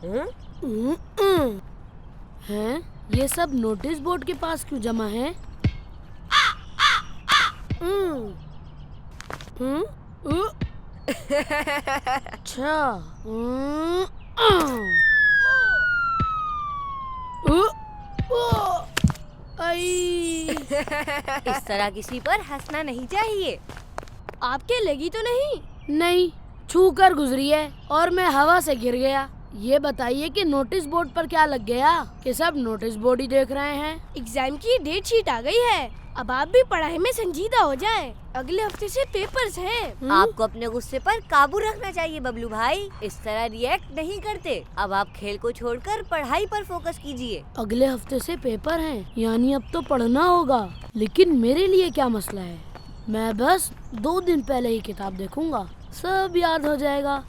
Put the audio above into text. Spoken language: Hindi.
हैं? ये सब नोटिस बोर्ड के पास क्यों जमा है? अच्छा। इस तरह किसी पर हंसना नहीं चाहिए। आपके लगी तो नहीं? नहीं, छू कर गुजरी है और मैं हवा से गिर गया। ये बताइए कि नोटिस बोर्ड पर क्या लग गया कि सब नोटिस बोर्ड ही देख रहे हैं। एग्जाम की डेट शीट आ गई है। अब आप भी पढ़ाई में संजीदा हो जाएं। अगले हफ्ते से पेपर्स हैं। आपको अपने गुस्से पर काबू रखना चाहिए बबलू भाई। इस तरह रिएक्ट नहीं करते। अब आप खेल को छोड़कर पढ़ाई पर फोकस कीजिए। अगले हफ्ते से पेपर हैं, यानी अब तो पढ़ना होगा। लेकिन मेरे लिए क्या मसला है? मैं बस 2 दिन पहले ही किताब देखूंगा, सब याद हो जाएगा।